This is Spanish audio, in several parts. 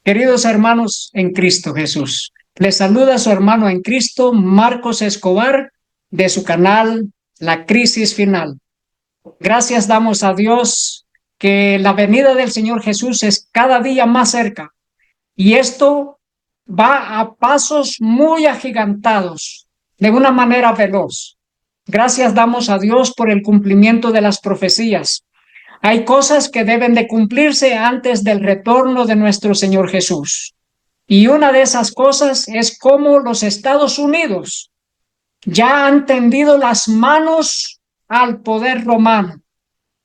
Queridos hermanos en Cristo Jesús, les saluda su hermano en Cristo, Marcos Escobar, de su canal La Crisis Final. Gracias damos a Dios que la venida del Señor Jesús es cada día más cerca y esto va a pasos muy agigantados, de una manera veloz. Gracias damos a Dios por el cumplimiento de las profecías. Hay cosas que deben de cumplirse antes del retorno de nuestro Señor Jesús. Y una de esas cosas es cómo los Estados Unidos ya han tendido las manos al poder romano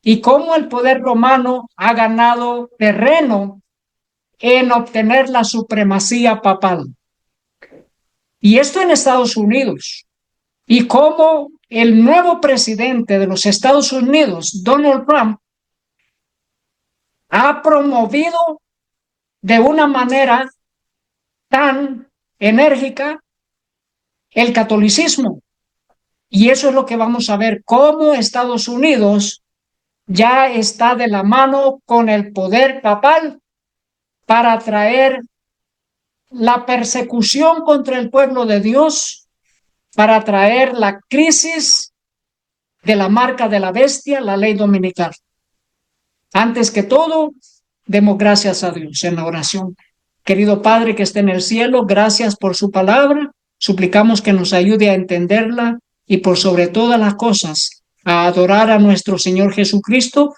y cómo el poder romano ha ganado terreno en obtener la supremacía papal. Y esto en Estados Unidos. Y cómo el nuevo presidente de los Estados Unidos, Donald Trump, ha promovido de una manera tan enérgica el catolicismo. Y eso es lo que vamos a ver, cómo Estados Unidos ya está de la mano con el poder papal para traer la persecución contra el pueblo de Dios, para traer la crisis de la marca de la bestia, la ley dominical. Antes que todo, demos gracias a Dios en la oración. Querido Padre que esté en el cielo, gracias por su palabra. Suplicamos que nos ayude a entenderla y por sobre todas las cosas a adorar a nuestro Señor Jesucristo,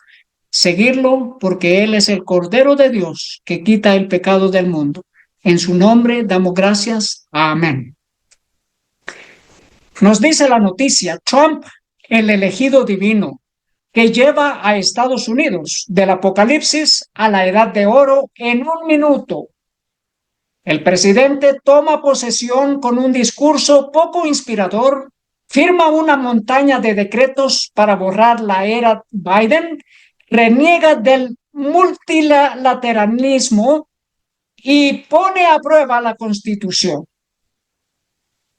seguirlo porque Él es el Cordero de Dios que quita el pecado del mundo. En su nombre damos gracias. Amén. Nos dice la noticia, Trump, el elegido divino, que lleva a Estados Unidos del Apocalipsis a la Edad de Oro en 1 minuto. El presidente toma posesión con un discurso poco inspirador, firma una montaña de decretos para borrar la era Biden, reniega del multilateralismo y pone a prueba la Constitución.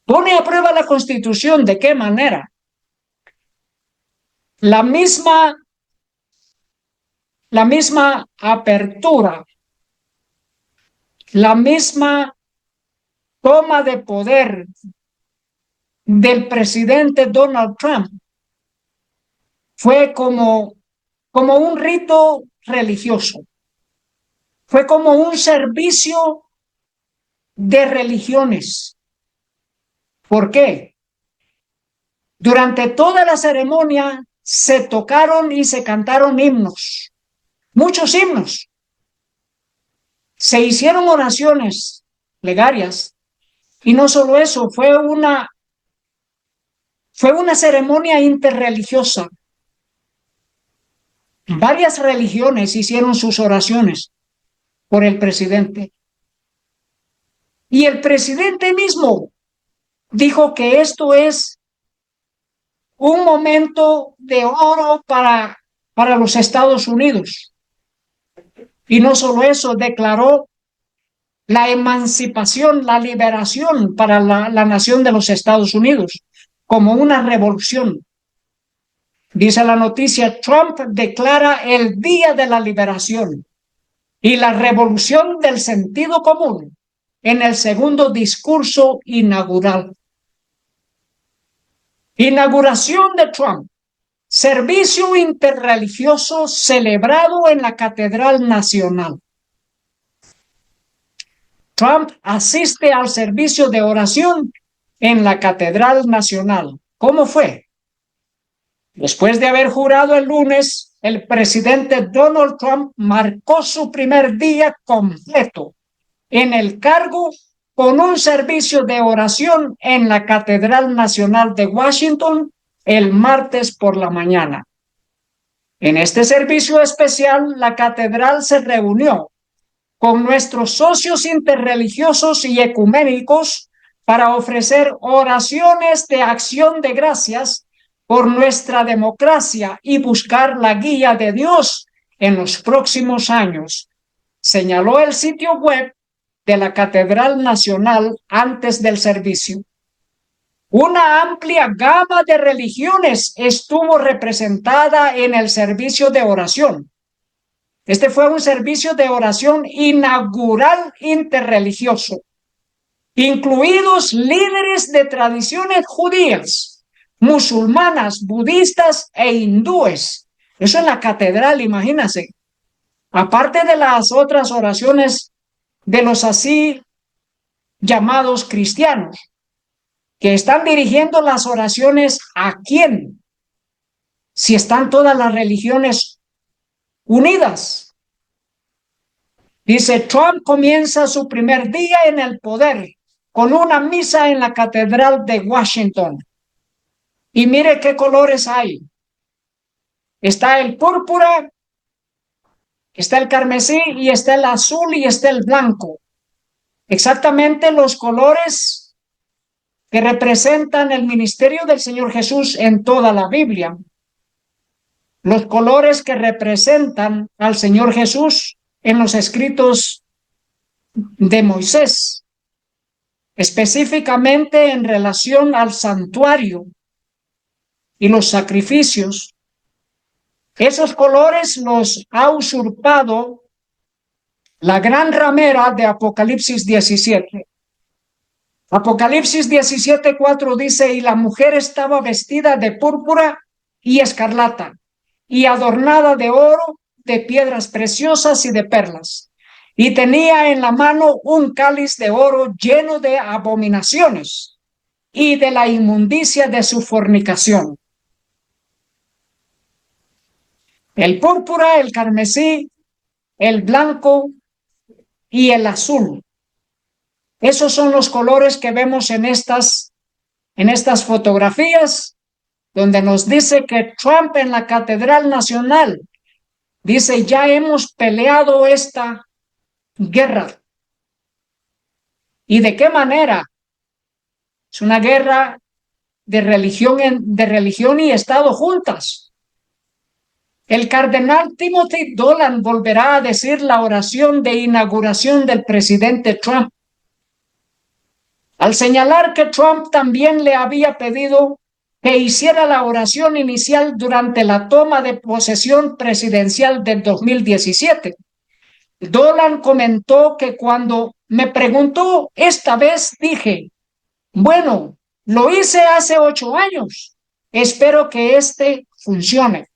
Pone a prueba la Constitución, ¿de qué manera? La misma apertura, la misma toma de poder del presidente Donald Trump fue como un rito religioso, fue como un servicio de religiones. ¿Por qué? Durante toda la ceremonia se tocaron y se cantaron himnos, muchos himnos. Se hicieron oraciones plegarias y no solo eso, fue una ceremonia interreligiosa. Varias religiones hicieron sus oraciones por el presidente. Y el presidente mismo dijo que esto es un momento de oro para los Estados Unidos. Y no solo eso, declaró la emancipación, la liberación para la nación de los Estados Unidos como una revolución. Dice la noticia, Trump declara el día de la liberación y la revolución del sentido común en el segundo discurso inaugural. Inauguración de Trump. Servicio interreligioso celebrado en la Catedral Nacional. Trump asiste al servicio de oración en la Catedral Nacional. ¿Cómo fue? Después de haber jurado el lunes, el presidente Donald Trump marcó su primer día completo en el cargo con un servicio de oración en la Catedral Nacional de Washington el martes por la mañana. En este servicio especial, la catedral se reunió con nuestros socios interreligiosos y ecuménicos para ofrecer oraciones de acción de gracias por nuestra democracia y buscar la guía de Dios en los próximos años, señaló el sitio web de la Catedral Nacional antes del servicio. Una amplia gama de religiones estuvo representada en el servicio de oración. Este fue un servicio de oración inaugural interreligioso, incluidos líderes de tradiciones judías, musulmanas, budistas e hindúes. Eso en la catedral, imagínense. Aparte de las otras oraciones de los así llamados cristianos, que están dirigiendo las oraciones ¿a quién? Si están todas las religiones unidas. Dice, Trump comienza su primer día en el poder con una misa en la Catedral de Washington. Y mire qué colores hay. Está el púrpura, está el carmesí y está el azul y está el blanco. Exactamente los colores que representan el ministerio del Señor Jesús en toda la Biblia. Los colores que representan al Señor Jesús en los escritos de Moisés, específicamente en relación al santuario y los sacrificios. Esos colores los ha usurpado la gran ramera de Apocalipsis 17. Apocalipsis 17:4 dice, y la mujer estaba vestida de púrpura y escarlata, y adornada de oro, de piedras preciosas y de perlas. Y tenía en la mano un cáliz de oro lleno de abominaciones y de la inmundicia de su fornicación. El púrpura, el carmesí, el blanco y el azul. Esos son los colores que vemos en estas fotografías, donde nos dice que Trump en la Catedral Nacional dice, ya hemos peleado esta guerra. ¿Y de qué manera? Es una guerra de religión y Estado juntas. El cardenal Timothy Dolan volverá a decir la oración de inauguración del presidente Trump, al señalar que Trump también le había pedido que hiciera la oración inicial durante la toma de posesión presidencial del 2017. Dolan comentó que cuando me preguntó esta vez dije, bueno, lo hice hace 8 años, espero que funcione.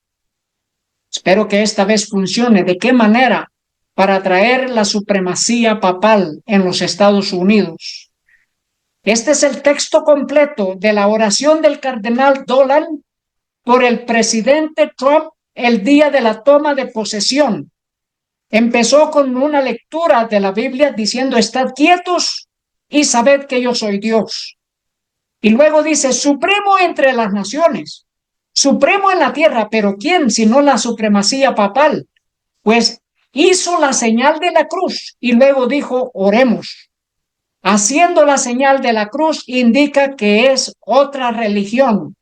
Espero que esta vez funcione. ¿De qué manera? Para traer la supremacía papal en los Estados Unidos. Este es el texto completo de la oración del cardenal Dolan por el presidente Trump el día de la toma de posesión. Empezó con una lectura de la Biblia diciendo, estad quietos y sabed que yo soy Dios. Y luego dice, supremo entre las naciones, supremo en la tierra, pero ¿quién sino la supremacía papal? Pues hizo la señal de la cruz y luego dijo, oremos. Haciendo la señal de la cruz indica que es otra religión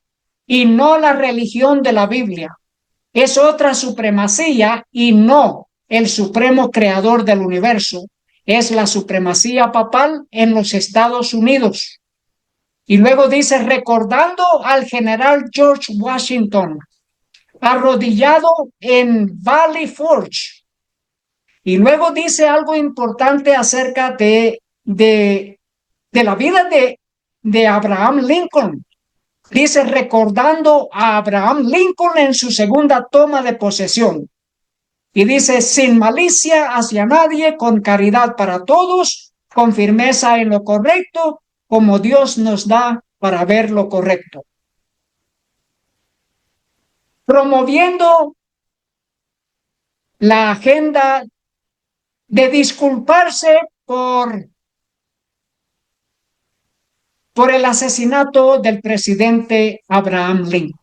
y no la religión de la Biblia. Es otra supremacía y no el supremo creador del universo. Es la supremacía papal en los Estados Unidos. Y luego dice, recordando al general George Washington, arrodillado en Valley Forge. Y luego dice algo importante acerca de la vida de Abraham Lincoln. Dice, recordando a Abraham Lincoln en su segunda toma de posesión. Y dice, sin malicia hacia nadie, con caridad para todos, con firmeza en lo correcto, como Dios nos da para ver lo correcto. Promoviendo la agenda de disculparse por el asesinato del presidente Abraham Lincoln.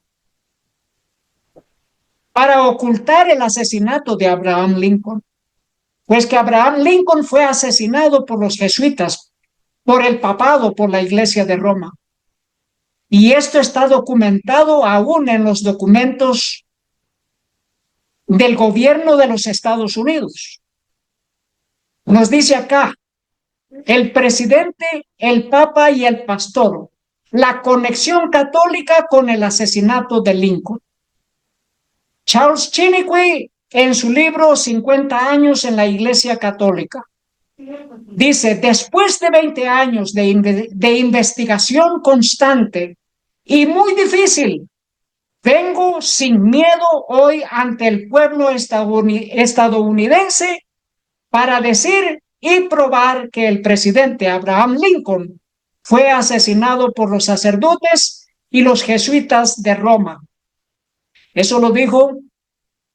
Para ocultar el asesinato de Abraham Lincoln, pues que Abraham Lincoln fue asesinado por los jesuitas, por el papado, por la Iglesia de Roma. Y esto está documentado aún en los documentos del gobierno de los Estados Unidos. Nos dice acá, el presidente, el papa y el pastor, la conexión católica con el asesinato de Lincoln. Charles Chiniquy en su libro 50 años en la Iglesia Católica. Dice, después de 20 años de investigación constante y muy difícil, vengo sin miedo hoy ante el pueblo estadounidense para decir y probar que el presidente Abraham Lincoln fue asesinado por los sacerdotes y los jesuitas de Roma. Eso lo dijo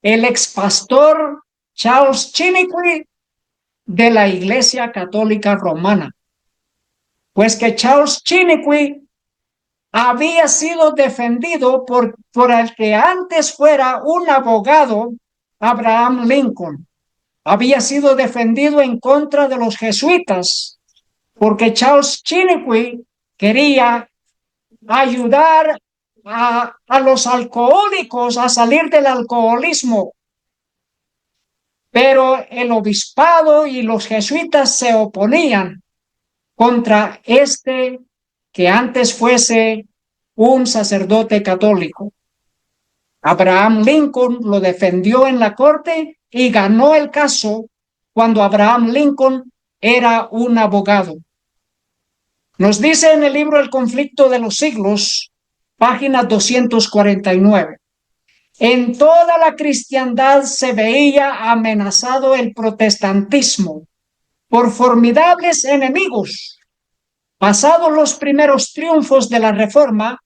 el expastor Charles Chiniquy de la Iglesia Católica Romana. Pues que Charles Chiniquy había sido defendido por el que antes fuera un abogado, Abraham Lincoln. Había sido defendido en contra de los jesuitas, porque Charles Chiniquy quería ayudar a los alcohólicos a salir del alcoholismo. Pero el obispado y los jesuitas se oponían contra este que antes fuese un sacerdote católico. Abraham Lincoln lo defendió en la corte y ganó el caso cuando Abraham Lincoln era un abogado. Nos dice en el libro El conflicto de los siglos, página 249. En toda la cristiandad se veía amenazado el protestantismo por formidables enemigos. Pasados los primeros triunfos de la Reforma,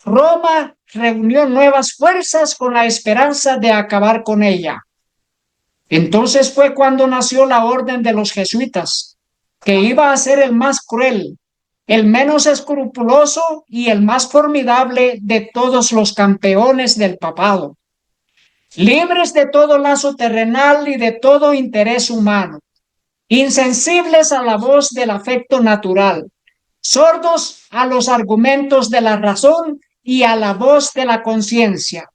Roma reunió nuevas fuerzas con la esperanza de acabar con ella. Entonces fue cuando nació la orden de los jesuitas, que iba a ser el más cruel, el menos escrupuloso y el más formidable de todos los campeones del papado. Libres de todo lazo terrenal y de todo interés humano, insensibles a la voz del afecto natural, sordos a los argumentos de la razón y a la voz de la conciencia.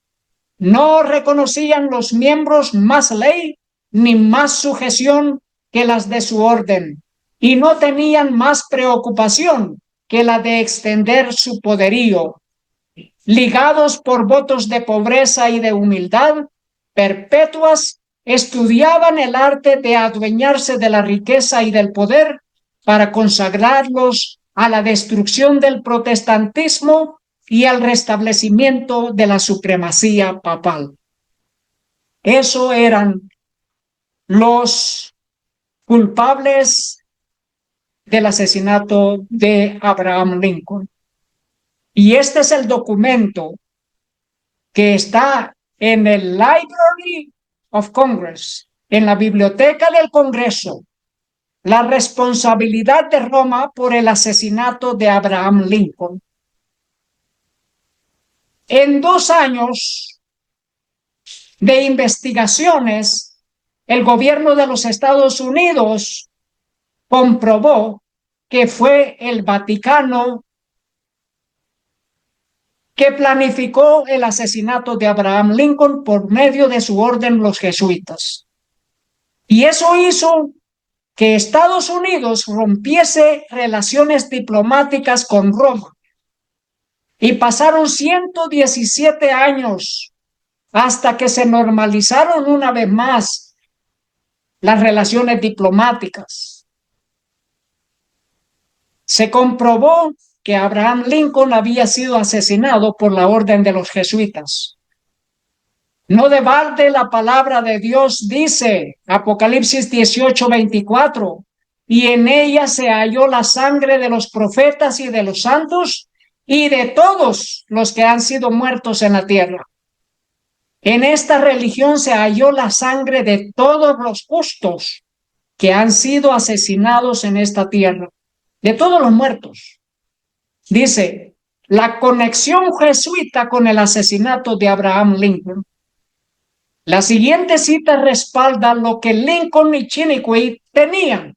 No reconocían los miembros más ley ni más sujeción que las de su orden, y no tenían más preocupación que la de extender su poderío. Ligados por votos de pobreza y de humildad perpetuas, estudiaban el arte de adueñarse de la riqueza y del poder para consagrarlos a la destrucción del protestantismo y al restablecimiento de la supremacía papal. Eso eran los culpables del asesinato de Abraham Lincoln. Y este es el documento que está en el Library of Congress, en la Biblioteca del Congreso, la responsabilidad de Roma por el asesinato de Abraham Lincoln. En 2 años de investigaciones, el gobierno de los Estados Unidos comprobó que fue el Vaticano que planificó el asesinato de Abraham Lincoln por medio de su orden los jesuitas. Y eso hizo que Estados Unidos rompiese relaciones diplomáticas con Roma. Y pasaron 117 años hasta que se normalizaron una vez más las relaciones diplomáticas. Se comprobó que Abraham Lincoln había sido asesinado por la orden de los jesuitas. No de balde la palabra de Dios dice, Apocalipsis 18:24, y en ella se halló la sangre de los profetas y de los santos y de todos los que han sido muertos en la tierra. En esta religión se halló la sangre de todos los justos que han sido asesinados en esta tierra, de todos los muertos. Dice, la conexión jesuita con el asesinato de Abraham Lincoln. La siguiente cita respalda lo que Lincoln y Chiniquy temían.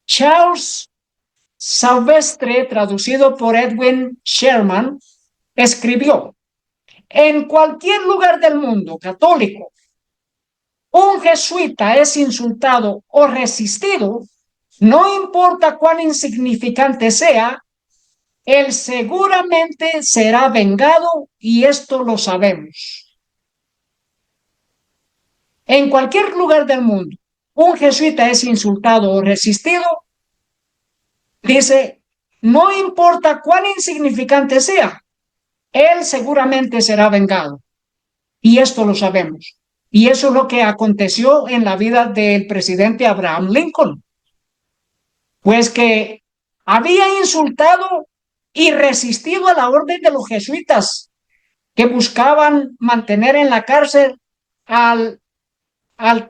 Charles Silvestre, traducido por Edwin Sherman, escribió, en cualquier lugar del mundo católico, un jesuita es insultado o resistido, no importa cuán insignificante sea, Él seguramente será vengado y esto lo sabemos. En cualquier lugar del mundo, un jesuita es insultado o resistido, dice, no importa cuán insignificante sea, él seguramente será vengado. Y esto lo sabemos. Y eso es lo que aconteció en la vida del presidente Abraham Lincoln. Pues que había insultado y resistido a la orden de los jesuitas que buscaban mantener en la cárcel al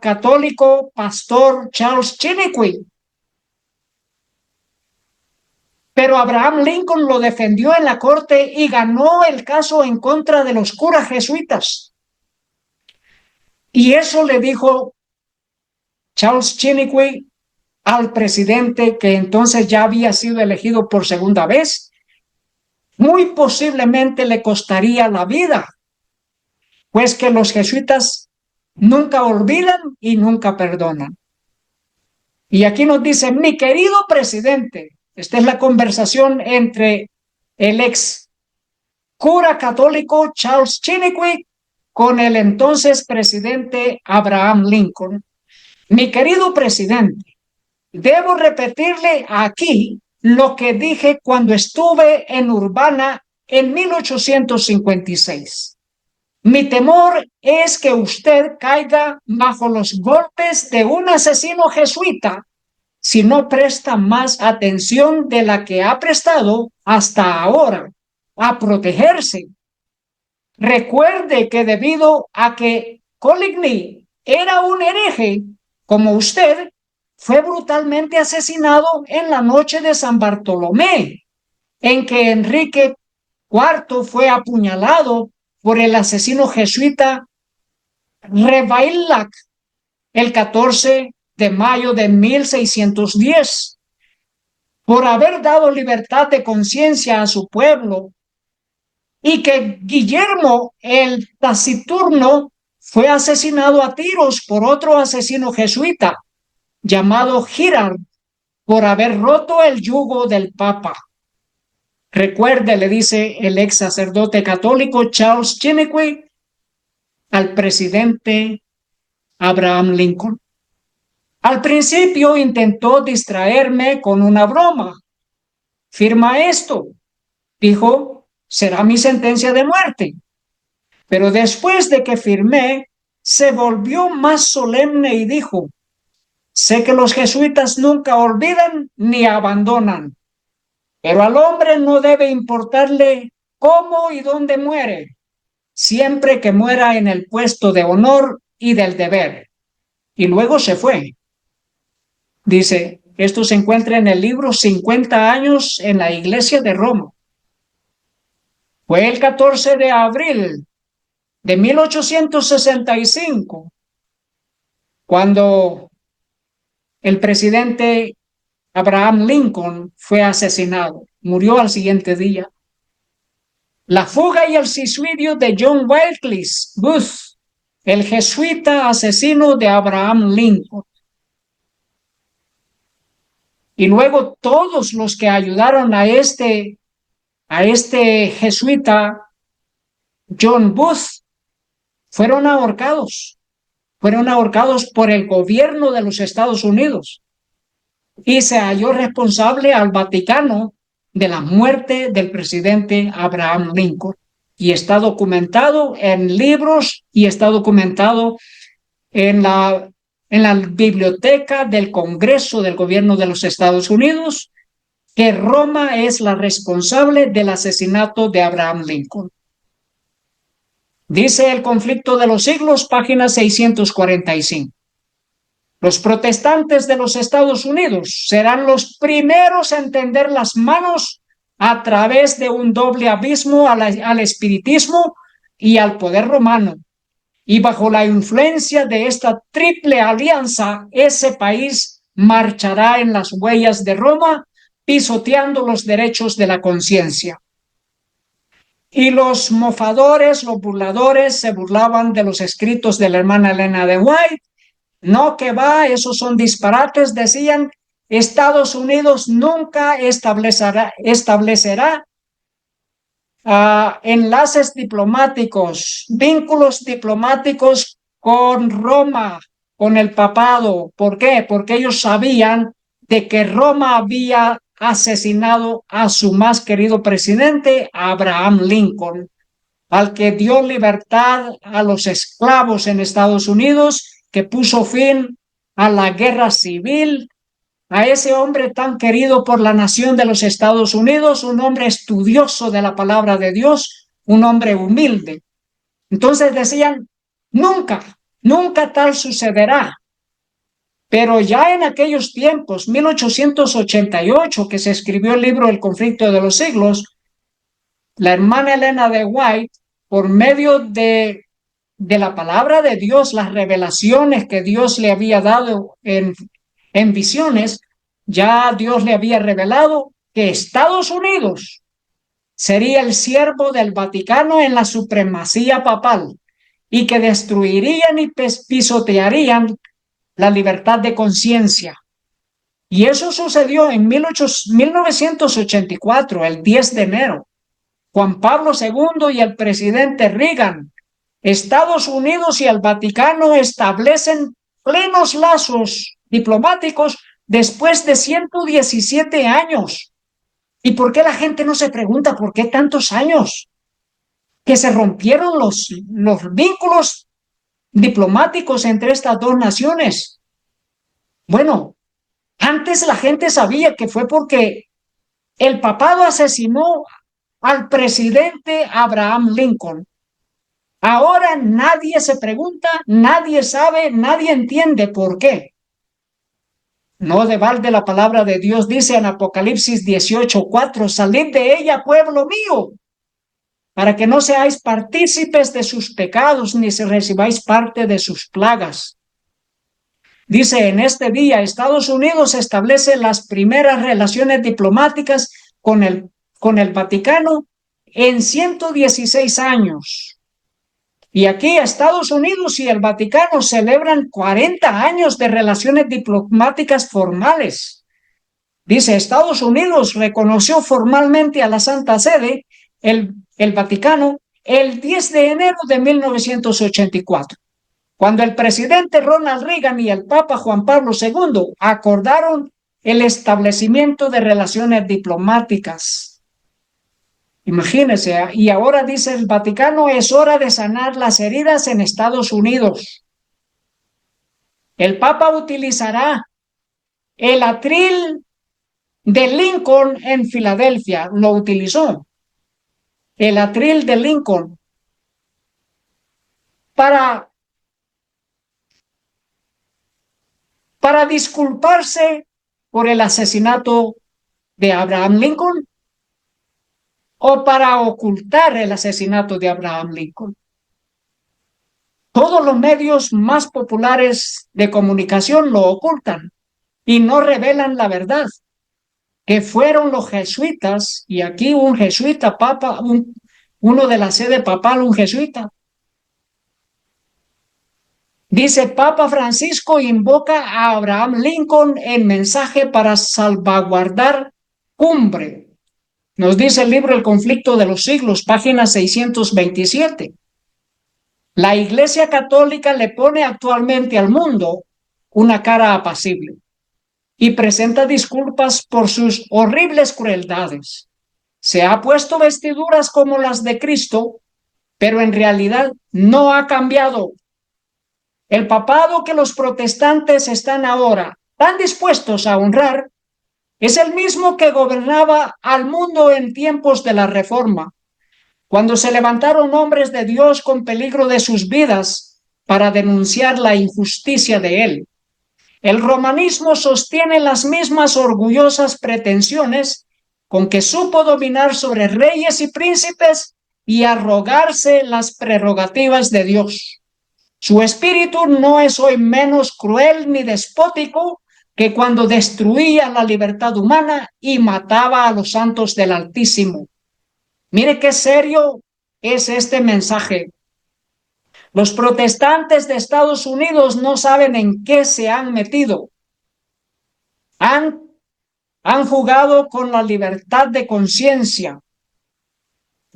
católico pastor Charles Chiniquy. Pero Abraham Lincoln lo defendió en la corte y ganó el caso en contra de los curas jesuitas. Y eso le dijo Charles Chiniquy al presidente, que entonces ya había sido elegido por segunda vez, muy posiblemente le costaría la vida, pues que los jesuitas nunca olvidan y nunca perdonan. Y aquí nos dice, mi querido presidente, esta es la conversación entre el ex cura católico Charles Chiniquy con el entonces presidente Abraham Lincoln. Mi querido presidente, debo repetirle aquí lo que dije cuando estuve en Urbana en 1856. Mi temor es que usted caiga bajo los golpes de un asesino jesuita si no presta más atención de la que ha prestado hasta ahora a protegerse. Recuerde que debido a que Coligny era un hereje como usted, fue brutalmente asesinado en la noche de San Bartolomé, en que Enrique IV fue apuñalado por el asesino jesuita Ravaillac el 14 de mayo de 1610. Por haber dado libertad de conciencia a su pueblo, y que Guillermo el Taciturno fue asesinado a tiros por otro asesino jesuita llamado Girard por haber roto el yugo del Papa. Recuerde, le dice el ex sacerdote católico Charles Chiniquy al presidente Abraham Lincoln. Al principio intentó distraerme con una broma. Firma esto, dijo, será mi sentencia de muerte. Pero después de que firmé, se volvió más solemne y dijo, sé que los jesuitas nunca olvidan ni abandonan, pero al hombre no debe importarle cómo y dónde muere, siempre que muera en el puesto de honor y del deber. Y luego se fue. Dice, esto se encuentra en el libro 50 años en la iglesia de Roma. Fue el 14 de abril de 1865 cuando el presidente Abraham Lincoln fue asesinado. Murió al siguiente día. La fuga y el suicidio de John Wilkes Booth, el jesuita asesino de Abraham Lincoln. Y luego todos los que ayudaron a este jesuita, John Booth, fueron ahorcados por el gobierno de los Estados Unidos. Y se halló responsable al Vaticano de la muerte del presidente Abraham Lincoln. Y está documentado en libros y está documentado en la biblioteca del Congreso del Gobierno de los Estados Unidos, que Roma es la responsable del asesinato de Abraham Lincoln. Dice El conflicto de los siglos, página 645. Los protestantes de los Estados Unidos serán los primeros en tender las manos a través de un doble abismo al espiritismo y al poder romano. Y bajo la influencia de esta triple alianza, ese país marchará en las huellas de Roma, pisoteando los derechos de la conciencia. Y los mofadores, los burladores, se burlaban de los escritos de la hermana Elena de White. No, que va, esos son disparates, decían. Estados Unidos nunca establecerá enlaces diplomáticos, vínculos diplomáticos con Roma, con el papado. ¿Por qué? Porque ellos sabían de que Roma había asesinado a su más querido presidente, Abraham Lincoln, al que dio libertad a los esclavos en Estados Unidos, que puso fin a la guerra civil, a ese hombre tan querido por la nación de los Estados Unidos, un hombre estudioso de la palabra de Dios, un hombre humilde. Entonces decían, nunca, nunca tal sucederá. Pero ya en aquellos tiempos, 1888, que se escribió el libro El conflicto de los siglos, la hermana Elena de White, por medio de la palabra de Dios, las revelaciones que Dios le había dado en visiones, ya Dios le había revelado que Estados Unidos sería el siervo del Vaticano en la supremacía papal y que destruirían y pisotearían la libertad de conciencia. Y eso sucedió en 1984, el 10 de enero. Juan Pablo II y el presidente Reagan, Estados Unidos y el Vaticano establecen plenos lazos diplomáticos después de 117 años. ¿Y por qué la gente no se pregunta por qué tantos años? Que se rompieron los vínculos diplomáticos entre estas dos naciones. Bueno, antes la gente sabía que fue porque el papado asesinó al presidente Abraham Lincoln. Ahora nadie se pregunta, nadie sabe, nadie entiende por qué. No de balde la palabra de Dios dice en Apocalipsis 18:4, salid de ella, pueblo mío, para que no seáis partícipes de sus pecados, ni se recibáis parte de sus plagas. Dice, en este día Estados Unidos establece las primeras relaciones diplomáticas con el Vaticano en 116 años. Y aquí Estados Unidos y el Vaticano celebran 40 años de relaciones diplomáticas formales. Dice, Estados Unidos reconoció formalmente a la Santa Sede, el Vaticano, el 10 de enero de 1984, cuando el presidente Ronald Reagan y el Papa Juan Pablo II acordaron el establecimiento de relaciones diplomáticas. Imagínense, y ahora dice el Vaticano, es hora de sanar las heridas en Estados Unidos. El Papa utilizará el atril de Lincoln en Filadelfia, lo utilizó, el atril de Lincoln, para disculparse por el asesinato de Abraham Lincoln o para ocultar el asesinato de Abraham Lincoln. Todos los medios más populares de comunicación lo ocultan y no revelan la verdad, que fueron los jesuitas, y aquí un jesuita, papa, uno de la sede papal, un jesuita. Dice, Papa Francisco invoca a Abraham Lincoln en mensaje para salvaguardar cumbre. Nos dice el libro El conflicto de los siglos, página 627. La Iglesia Católica le pone actualmente al mundo una cara apacible y presenta disculpas por sus horribles crueldades. Se ha puesto vestiduras como las de Cristo, pero en realidad no ha cambiado. El papado que los protestantes están ahora tan dispuestos a honrar es el mismo que gobernaba al mundo en tiempos de la Reforma, cuando se levantaron hombres de Dios con peligro de sus vidas para denunciar la injusticia de él. El romanismo sostiene las mismas orgullosas pretensiones con que supo dominar sobre reyes y príncipes y arrogarse las prerrogativas de Dios. Su espíritu no es hoy menos cruel ni despótico que cuando destruía la libertad humana y mataba a los santos del Altísimo. Mire qué serio es este mensaje. Los protestantes de Estados Unidos no saben en qué se han metido. Han jugado con la libertad de conciencia.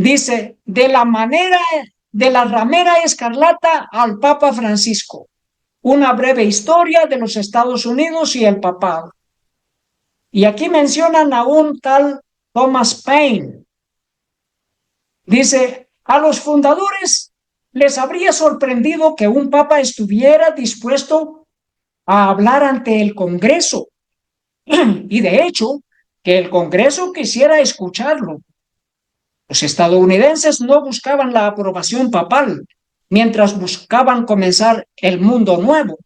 Dice, de la ramera escarlata al Papa Francisco. Una breve historia de los Estados Unidos y el papado. Y aquí mencionan a un tal Thomas Paine. Dice, a los fundadores les habría sorprendido que un papa estuviera dispuesto a hablar ante el Congreso. Y de hecho, que el Congreso quisiera escucharlo. Los estadounidenses no buscaban la aprobación papal, mientras buscaban comenzar el mundo nuevo.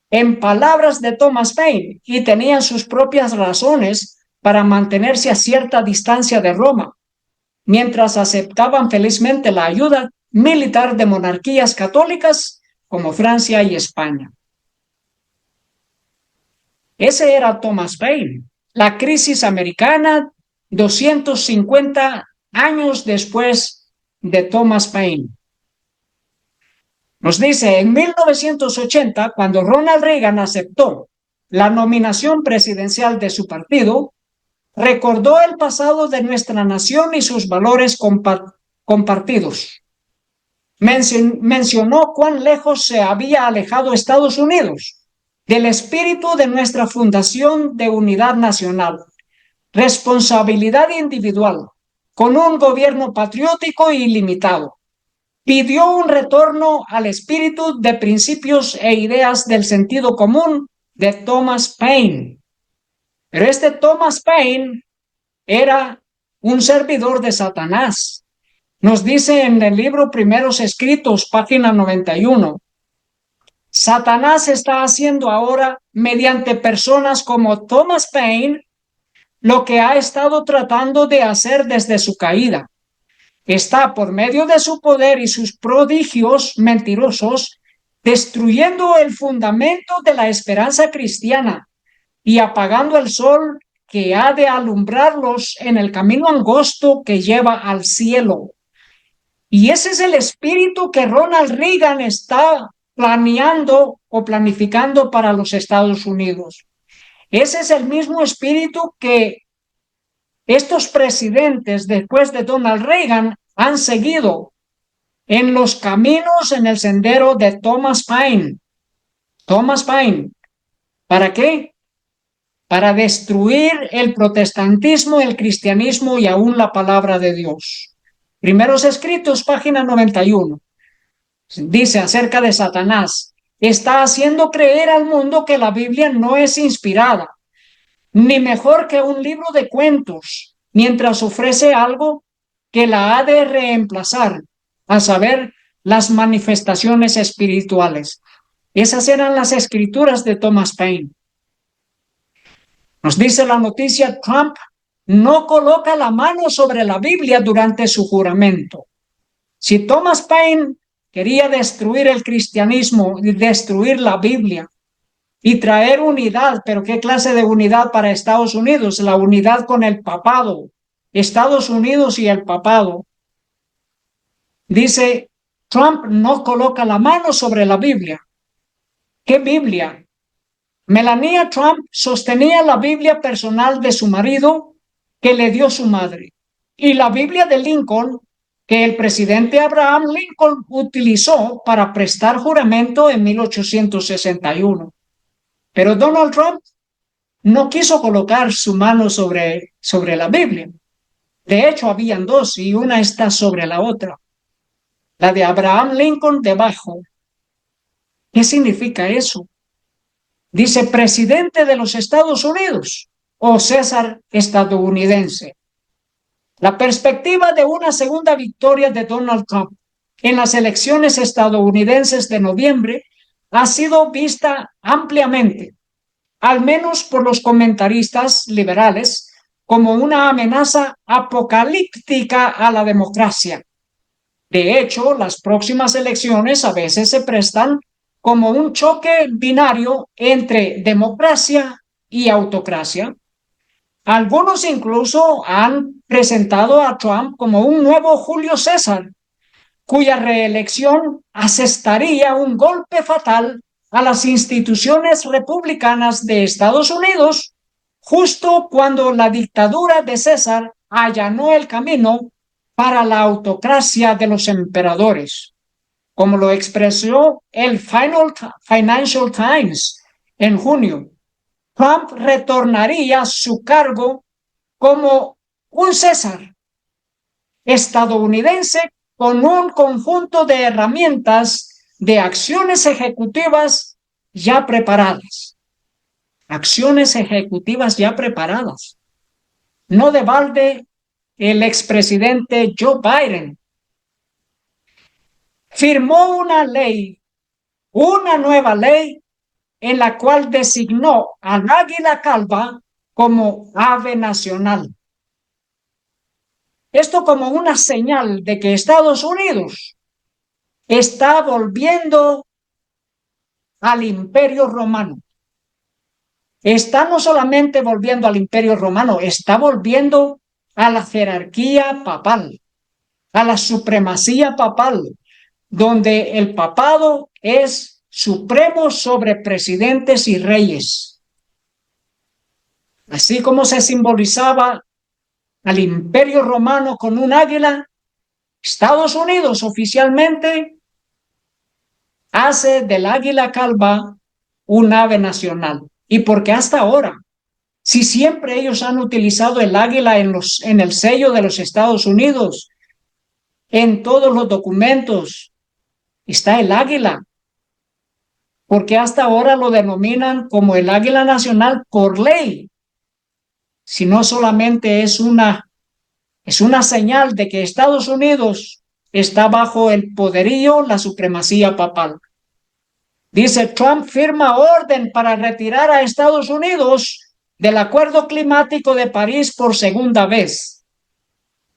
En palabras de Thomas Paine, y tenían sus propias razones para mantenerse a cierta distancia de Roma, mientras aceptaban felizmente la ayuda militar de monarquías católicas como Francia y España. Ese era Thomas Paine, la crisis americana 250 años después de Thomas Paine. Nos dice, en 1980, cuando Ronald Reagan aceptó la nominación presidencial de su partido, recordó el pasado de nuestra nación y sus valores compartidos. Mencionó cuán lejos se había alejado Estados Unidos del espíritu de nuestra fundación de unidad nacional, responsabilidad individual, con un gobierno patriótico ilimitado. Pidió un retorno al espíritu de principios e ideas del sentido común de Thomas Paine. Pero este Thomas Paine era un servidor de Satanás. Nos dice en el libro Primeros Escritos, página 91, Satanás está haciendo ahora, mediante personas como Thomas Paine, lo que ha estado tratando de hacer desde su caída. Está, por medio de su poder y sus prodigios mentirosos, destruyendo el fundamento de la esperanza cristiana y apagando el sol que ha de alumbrarlos en el camino angosto que lleva al cielo. Y ese es el espíritu que Ronald Reagan está planeando o planificando para los Estados Unidos. Ese es el mismo espíritu que estos presidentes después de Donald Reagan han seguido en los caminos en el sendero de Thomas Paine. Thomas Paine. ¿Para qué? Para destruir el protestantismo, el cristianismo y aún la palabra de Dios. Primeros Escritos, página 91. Dice acerca de Satanás, está haciendo creer al mundo que la Biblia no es inspirada, ni mejor que un libro de cuentos, mientras ofrece algo que la ha de reemplazar, a saber, las manifestaciones espirituales. Esas eran las escrituras de Thomas Paine. Nos dice la noticia, Trump no coloca la mano sobre la Biblia durante su juramento. Si Thomas Paine quería destruir el cristianismo y destruir la Biblia y traer unidad, pero ¿qué clase de unidad para Estados Unidos? La unidad con el papado, Estados Unidos y el papado. Dice, Trump no coloca la mano sobre la Biblia. ¿Qué Biblia? Melania Trump sostenía la Biblia personal de su marido que le dio su madre y la Biblia de Lincoln que el presidente Abraham Lincoln utilizó para prestar juramento en 1861. Pero Donald Trump no quiso colocar su mano sobre la Biblia. De hecho, habían dos y una está sobre la otra. La de Abraham Lincoln debajo. ¿Qué significa eso? Dice presidente de los Estados Unidos o César estadounidense. La perspectiva de una segunda victoria de Donald Trump en las elecciones estadounidenses de noviembre ha sido vista ampliamente, al menos por los comentaristas liberales, como una amenaza apocalíptica a la democracia. De hecho, las próximas elecciones a veces se prestan como un choque binario entre democracia y autocracia. Algunos incluso han presentado a Trump como un nuevo Julio César, cuya reelección asestaría un golpe fatal a las instituciones republicanas de Estados Unidos, justo cuando la dictadura de César allanó el camino para la autocracia de los emperadores, como lo expresó el Financial Times en junio. Trump retornaría a su cargo como un César estadounidense con un conjunto de herramientas de acciones ejecutivas ya preparadas. Acciones ejecutivas ya preparadas. No de balde, el expresidente Joe Biden firmó una nueva ley en la cual designó al águila calva como ave nacional. Esto como una señal de que Estados Unidos está volviendo al Imperio Romano. Está no solamente volviendo al Imperio Romano, está volviendo a la jerarquía papal, a la supremacía papal, donde el papado es supremo sobre presidentes y reyes. Así como se simbolizaba al Imperio Romano con un águila, Estados Unidos oficialmente hace del águila calva un ave nacional. Y porque hasta ahora, si siempre ellos han utilizado el águila en el sello de los Estados Unidos, en todos los documentos está el águila, porque hasta ahora lo denominan como el águila nacional por ley, si no solamente es una señal de que Estados Unidos está bajo el poderío, la supremacía papal. Dice, Trump firma orden para retirar a Estados Unidos del Acuerdo Climático de París por segunda vez.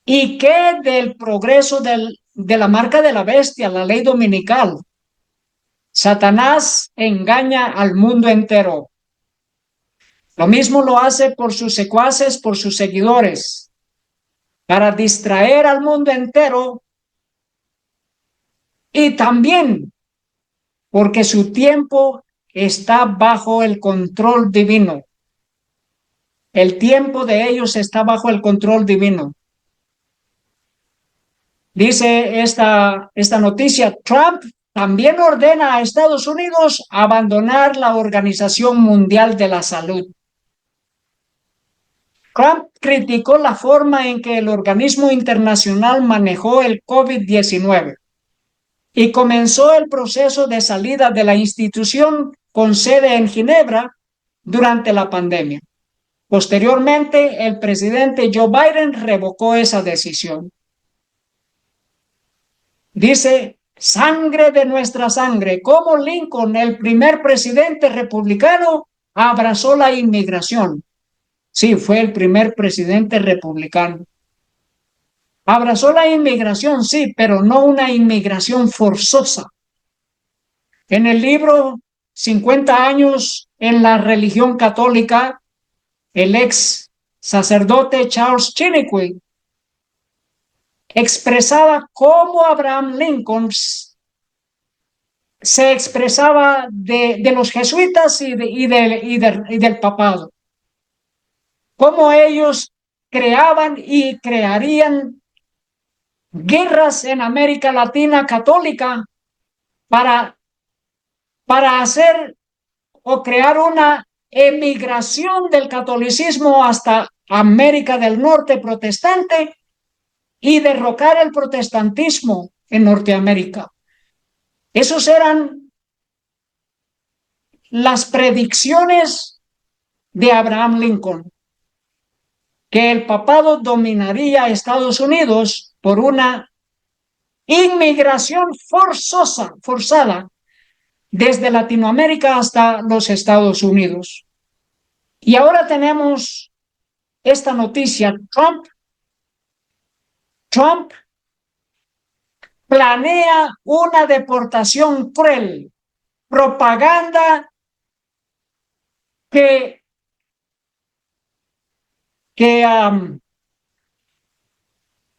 ¿Y qué del progreso de la marca de la bestia, la ley dominical? Satanás engaña al mundo entero. Lo mismo lo hace por sus secuaces, por sus seguidores, para distraer al mundo entero y también porque su tiempo está bajo el control divino. El tiempo de ellos está bajo el control divino. Dice esta noticia, Trump también ordena a Estados Unidos abandonar la Organización Mundial de la Salud. Trump criticó la forma en que el organismo internacional manejó el COVID-19 y comenzó el proceso de salida de la institución con sede en Ginebra durante la pandemia. Posteriormente, el presidente Joe Biden revocó esa decisión. Dice, sangre de nuestra sangre, como Lincoln, el primer presidente republicano, abrazó la inmigración. Sí, fue el primer presidente republicano. Abrazó la inmigración, sí, pero no una inmigración forzosa. En el libro 50 años en la religión católica, el ex sacerdote Charles Chiniquy expresaba cómo Abraham Lincoln se expresaba de los jesuitas y del papado. Cómo ellos creaban y crearían guerras en América Latina católica para hacer o crear una emigración del catolicismo hasta América del Norte protestante y derrocar el protestantismo en Norteamérica. Esos eran las predicciones de Abraham Lincoln, que el papado dominaría a Estados Unidos por una inmigración forzada desde Latinoamérica hasta los Estados Unidos. Y ahora tenemos esta noticia. Trump planea una deportación cruel, propaganda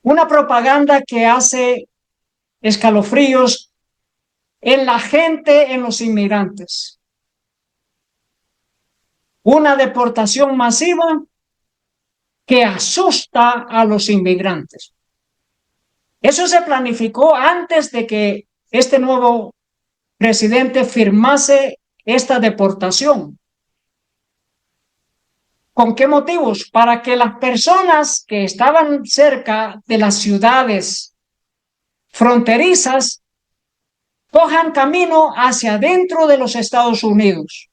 una propaganda que hace escalofríos en la gente, en los inmigrantes. Una deportación masiva que asusta a los inmigrantes. Eso se planificó antes de que este nuevo presidente firmase esta deportación. ¿Con qué motivos? Para que las personas que estaban cerca de las ciudades fronterizas cojan camino hacia adentro de los Estados Unidos.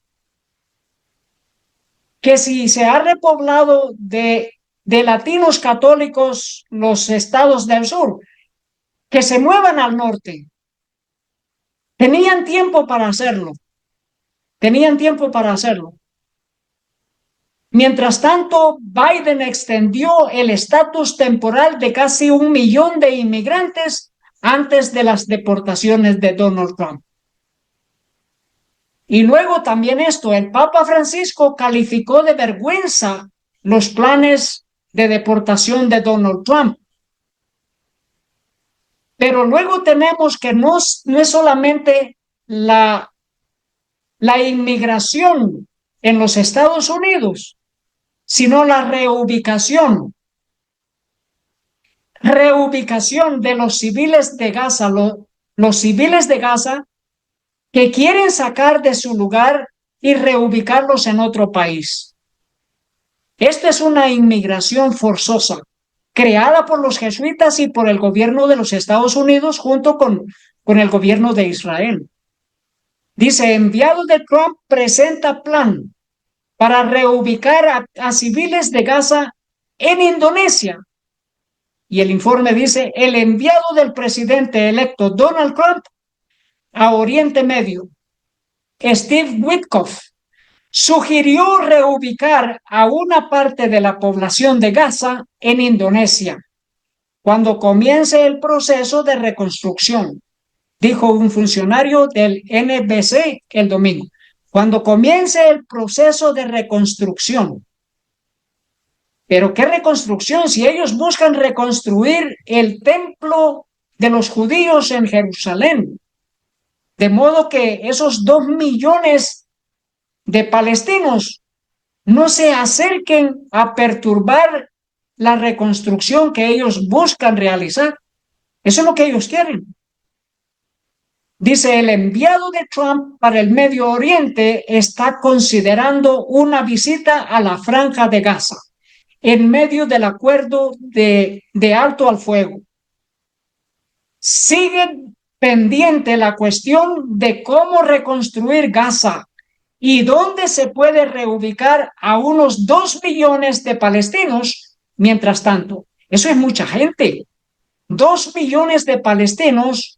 Que si se ha repoblado de latinos católicos los estados del sur, que se muevan al norte. Tenían tiempo para hacerlo. Tenían tiempo para hacerlo. Mientras tanto, Biden extendió el estatus temporal de casi 1 millón de inmigrantes antes de las deportaciones de Donald Trump. Y luego también esto, el Papa Francisco calificó de vergüenza los planes de deportación de Donald Trump. Pero luego tenemos que no es solamente la inmigración en los Estados Unidos, sino la reubicación de los civiles de Gaza, los civiles de Gaza que quieren sacar de su lugar y reubicarlos en otro país. Esta es una inmigración forzosa, creada por los jesuitas y por el gobierno de los Estados Unidos junto con el gobierno de Israel. Dice, enviado de Trump presenta plan para reubicar a civiles de Gaza en Indonesia. Y el informe dice, el enviado del presidente electo Donald Trump a Oriente Medio, Steve Witkoff, sugirió reubicar a una parte de la población de Gaza en Indonesia cuando comience el proceso de reconstrucción, dijo un funcionario del NBC el domingo. Cuando comience el proceso de reconstrucción. ¿Pero qué reconstrucción? Si ellos buscan reconstruir el templo de los judíos en Jerusalén, de modo que esos 2 millones de palestinos no se acerquen a perturbar la reconstrucción que ellos buscan realizar. Eso es lo que ellos quieren. Dice, el enviado de Trump para el Medio Oriente está considerando una visita a la Franja de Gaza en medio del acuerdo de alto al fuego. Sigue pendiente la cuestión de cómo reconstruir Gaza y dónde se puede reubicar a unos 2 millones de palestinos. Mientras tanto, eso es mucha gente. 2 millones de palestinos,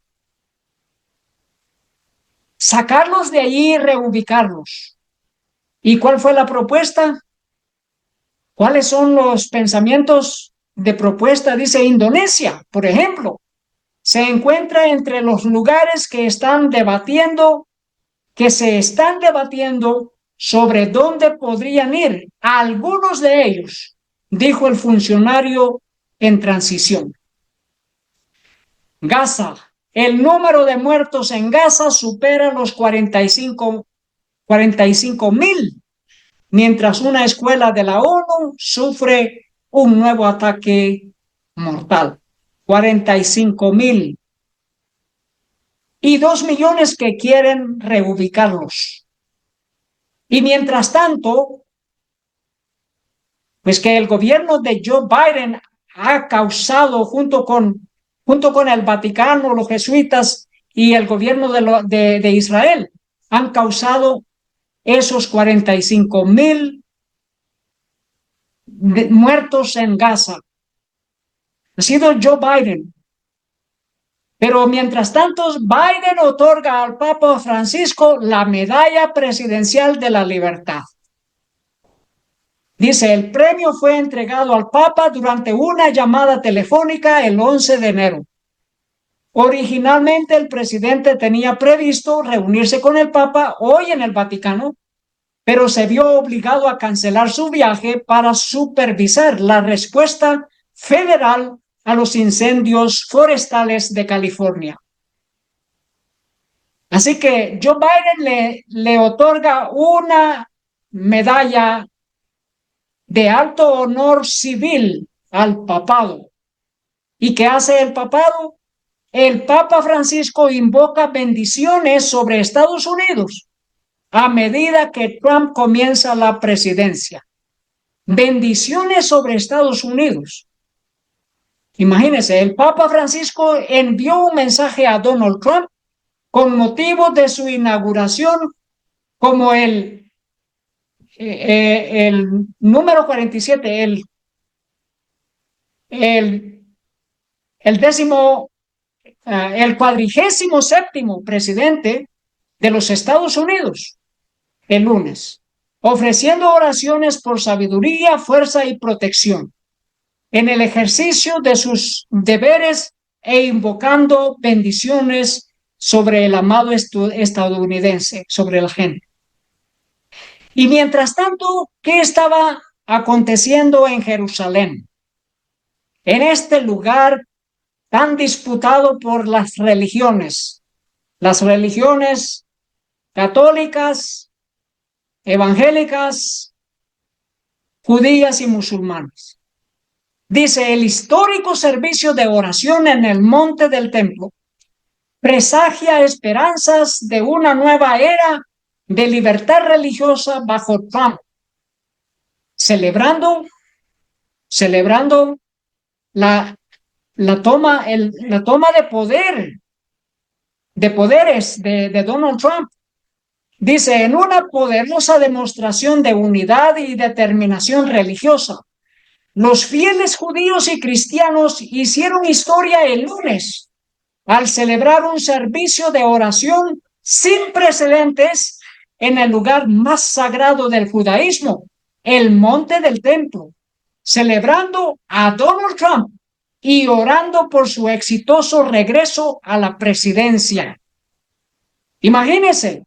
sacarlos de allí y reubicarlos. ¿Y cuál fue la propuesta? ¿Cuáles son los pensamientos de propuesta? Dice Indonesia, por ejemplo, se encuentra entre los lugares que se están debatiendo sobre dónde podrían ir. Algunos de ellos, dijo el funcionario en transición. Gaza. El número de muertos en Gaza supera los 45,000, mientras una escuela de la ONU sufre un nuevo ataque mortal. 45,000. Y 2 millones que quieren reubicarlos. Y mientras tanto, pues que el gobierno de Joe Biden ha causado junto con el Vaticano, los jesuitas y el gobierno de Israel, han causado esos 45,000 muertos en Gaza. Ha sido Joe Biden. Pero mientras tanto, Biden otorga al Papa Francisco la Medalla Presidencial de la Libertad. Dice, el premio fue entregado al Papa durante una llamada telefónica el 11 de enero. Originalmente el presidente tenía previsto reunirse con el Papa hoy en el Vaticano, pero se vio obligado a cancelar su viaje para supervisar la respuesta federal a los incendios forestales de California. Así que Joe Biden le otorga una medalla de alto honor civil al papado ¿Y qué hace el papado? El Papa Francisco invoca bendiciones sobre Estados Unidos a medida que Trump comienza la presidencia. Bendiciones sobre Estados Unidos. Imagínense, el Papa Francisco envió un mensaje a Donald Trump con motivo de su inauguración como el número 47, el, el décimo, el 47º presidente de los Estados Unidos el lunes, ofreciendo oraciones por sabiduría, fuerza y protección en el ejercicio de sus deberes e invocando bendiciones sobre el amado estadounidense, sobre la gente. Y mientras tanto, ¿qué estaba aconteciendo en Jerusalén? En este lugar tan disputado por las religiones católicas, evangélicas, judías y musulmanas. Dice, el histórico servicio de oración en el monte del templo presagia esperanzas de una nueva era de libertad religiosa bajo Trump, celebrando la toma de poderes de Donald Trump. Dice, en una poderosa demostración de unidad y determinación religiosa, los fieles judíos y cristianos hicieron historia el lunes al celebrar un servicio de oración sin precedentes en el lugar más sagrado del judaísmo, el monte del templo, celebrando a Donald Trump y orando por su exitoso regreso a la presidencia. Imagínense,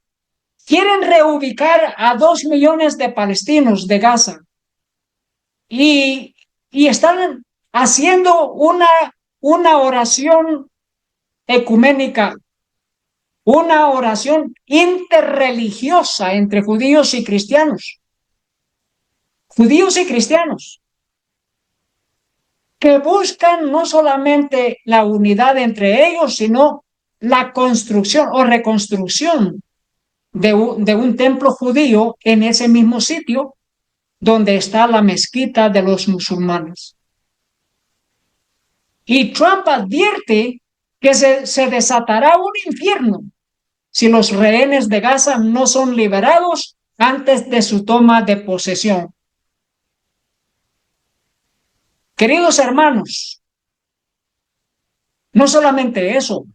quieren reubicar a 2 millones de palestinos de Gaza y están haciendo una oración ecuménica, una oración interreligiosa entre judíos y cristianos. Judíos y cristianos que buscan no solamente la unidad entre ellos, sino la construcción o reconstrucción de un templo judío en ese mismo sitio donde está la mezquita de los musulmanes. Y Trump advierte que se desatará un infierno si los rehenes de Gaza no son liberados antes de su toma de posesión. Queridos hermanos, no solamente eso,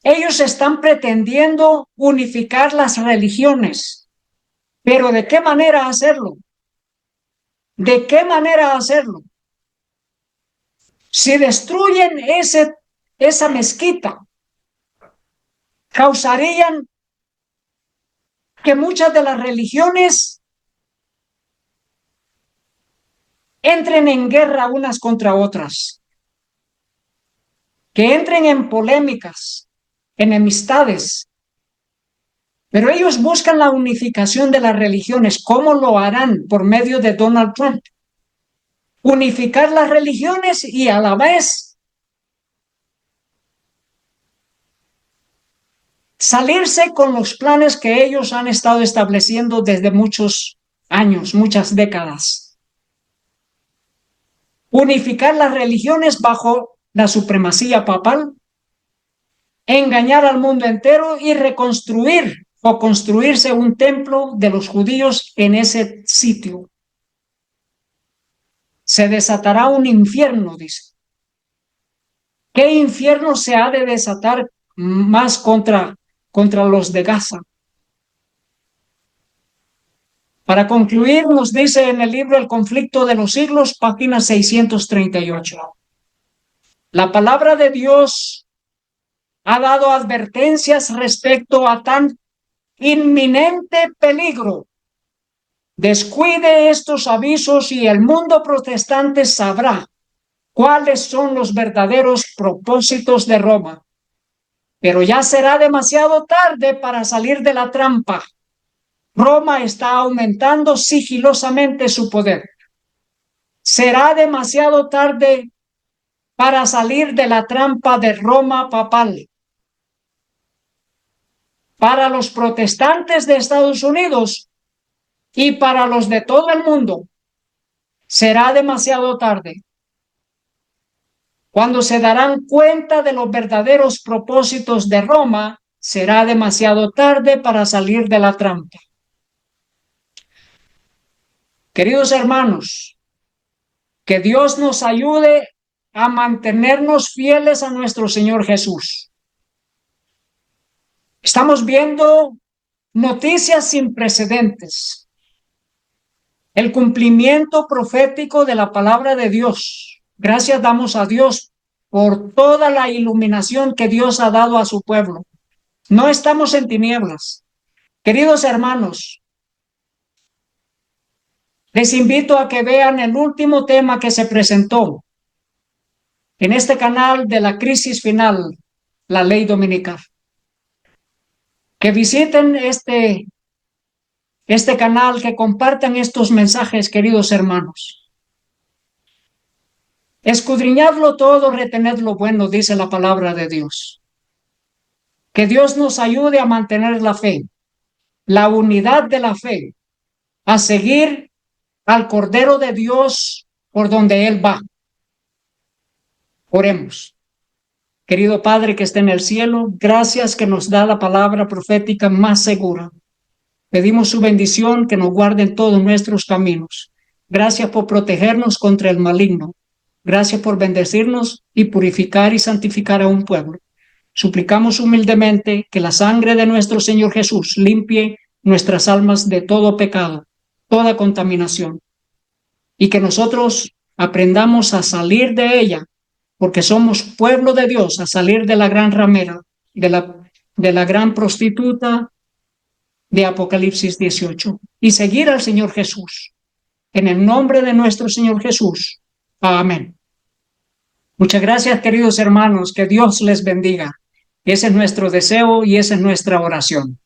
ellos están pretendiendo unificar las religiones, pero ¿de qué manera hacerlo? ¿De qué manera hacerlo? Si destruyen esa mezquita, causarían que muchas de las religiones entren en guerra unas contra otras, que entren en polémicas, enemistades. Pero ellos buscan la unificación de las religiones. ¿Cómo lo harán? Por medio de Donald Trump. Unificar las religiones y a la vez salirse con los planes que ellos han estado estableciendo desde muchos años, muchas décadas. Unificar las religiones bajo la supremacía papal, engañar al mundo entero y reconstruir o construirse un templo de los judíos en ese sitio. Se desatará un infierno, dice. ¿Qué infierno se ha de desatar más contra los de Gaza? Para concluir, nos dice en el libro El conflicto de los siglos, página 638. La palabra de Dios ha dado advertencias respecto a tan inminente peligro. Descuide estos avisos y el mundo protestante sabrá cuáles son los verdaderos propósitos de Roma. Pero ya será demasiado tarde para salir de la trampa. Roma está aumentando sigilosamente su poder. Será demasiado tarde para salir de la trampa de Roma papal. Para los protestantes de Estados Unidos y para los de todo el mundo, será demasiado tarde. Cuando se darán cuenta de los verdaderos propósitos de Roma, será demasiado tarde para salir de la trampa. Queridos hermanos, que Dios nos ayude a mantenernos fieles a nuestro Señor Jesús. Estamos viendo noticias sin precedentes. El cumplimiento profético de la palabra de Dios. Gracias damos a Dios por toda la iluminación que Dios ha dado a su pueblo. No estamos en tinieblas. Queridos hermanos, les invito a que vean el último tema que se presentó en este canal de la crisis final, la ley dominical. Que visiten este canal, que compartan estos mensajes, queridos hermanos. Escudriñadlo todo, retened lo bueno, dice la palabra de Dios. Que Dios nos ayude a mantener la fe, la unidad de la fe, a seguir al Cordero de Dios por donde Él va. Oremos. Querido Padre que está en el cielo, gracias que nos da la palabra profética más segura. Pedimos su bendición, que nos guarde en todos nuestros caminos. Gracias por protegernos contra el maligno. Gracias por bendecirnos y purificar y santificar a un pueblo. Suplicamos humildemente que la sangre de nuestro Señor Jesús limpie nuestras almas de todo pecado, toda contaminación, y que nosotros aprendamos a salir de ella, porque somos pueblo de Dios, a salir de la gran ramera, de la gran prostituta de Apocalipsis 18, y seguir al Señor Jesús. En el nombre de nuestro Señor Jesús. Amén. Muchas gracias, queridos hermanos. Que Dios les bendiga. Ese es nuestro deseo y esa es nuestra oración.